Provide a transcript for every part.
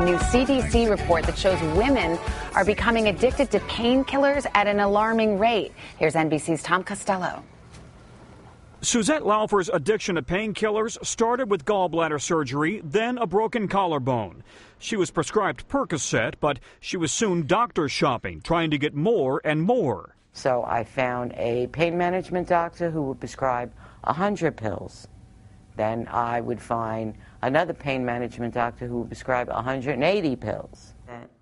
New CDC report that shows women are becoming addicted to painkillers at an alarming rate. Here's NBC's Tom Costello. Suzette Laufer's addiction to painkillers started with gallbladder surgery, then a broken collarbone. She was prescribed Percocet, but she was soon doctor shopping, trying to get more and more. So I found a pain management doctor who would prescribe 100 pills. Then I would find another pain management doctor who would prescribe 180 pills.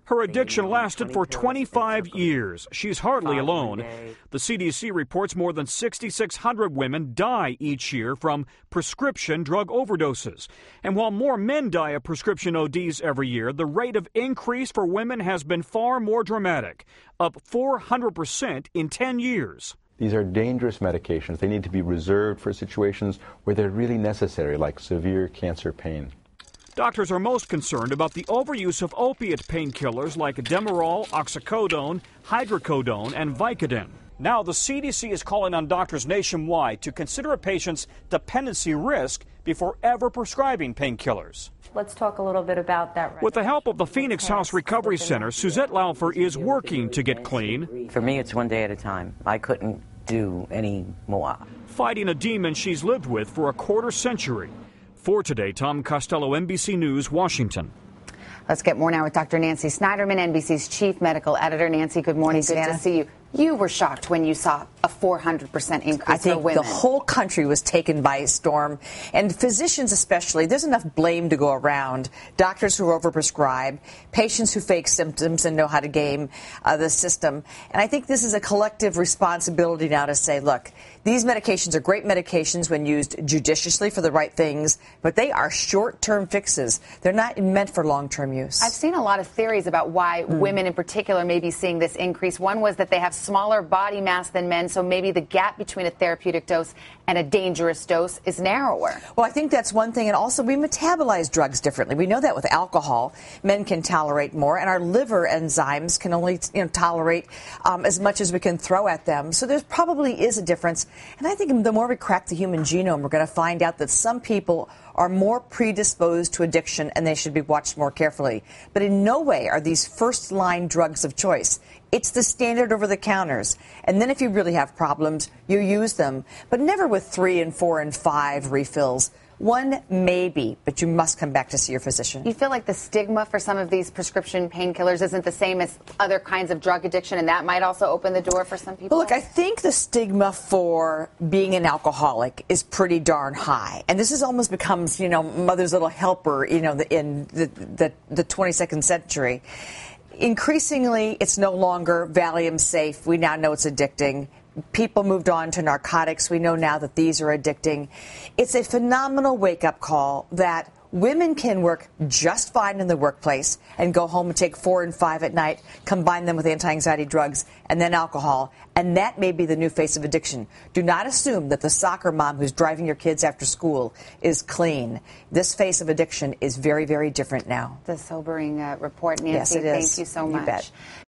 Her addiction lasted for 25 years. She's hardly alone. The CDC reports more than 6,600 women die each year from prescription drug overdoses. And while more men die of prescription ODs every year, the rate of increase for women has been far more dramatic, up 400% in 10 years. These are dangerous medications. They need to be reserved for situations where they're really necessary, like severe cancer pain. Doctors are most concerned about the overuse of opiate painkillers like Demerol, oxycodone, hydrocodone, and Vicodin. Now, the CDC is calling on doctors nationwide to consider a patient's dependency risk before ever prescribing painkillers. Let's talk a little bit about that. With the help of the Phoenix House Recovery Center, Suzette Laufer is working to get clean. For me, it's one day at a time. I couldn't do any more. Fighting a demon she's lived with for a quarter century. For Today, Tom Costello, NBC News, Washington. Let's get more now with Dr. Nancy Snyderman, NBC's chief medical editor. Nancy, good morning. Good to see you. You were shocked when you saw a 400% increase I think for women. The whole country was taken by storm, and physicians especially. There's enough blame to go around. Doctors who overprescribe, patients who fake symptoms and know how to game the system. And I think this is a collective responsibility now to say, look, these medications are great medications when used judiciously for the right things, but they are short-term fixes. They're not meant for long-term use. I've seen a lot of theories about why women in particular may be seeing this increase. One was that they have smaller body mass than men, so maybe the gap between a therapeutic dose and a dangerous dose is narrower. Well, I think that's one thing. And also, we metabolize drugs differently. We know that with alcohol, men can tolerate more, and our liver enzymes can only tolerate as much as we can throw at them. So there probably is a difference. And I think the more we crack the human genome, we're going to find out that some people are more predisposed to addiction, and they should be watched more carefully. But in no way are these first-line drugs of choice. It's the standard over the counters. And then if you really have problems, you use them, but never with 3 and 4 and 5 refills. One, maybe, but you must come back to see your physician. You feel like the stigma for some of these prescription painkillers isn't the same as other kinds of drug addiction, and that might also open the door for some people? Well, look, I think the stigma for being an alcoholic is pretty darn high. And this has almost becomes, mother's little helper, in the 22nd century. Increasingly, it's no longer Valium safe. We now know it's addicting. People moved on to narcotics. We know now that these are addicting. It's a phenomenal wake-up call that women can work just fine in the workplace and go home and take 4 and 5 at night, combine them with anti-anxiety drugs and then alcohol, and that may be the new face of addiction. Do not assume that the soccer mom who's driving your kids after school is clean. This face of addiction is very, very different now. The sobering report, Nancy. Yes, it is. Thank you so much. You bet.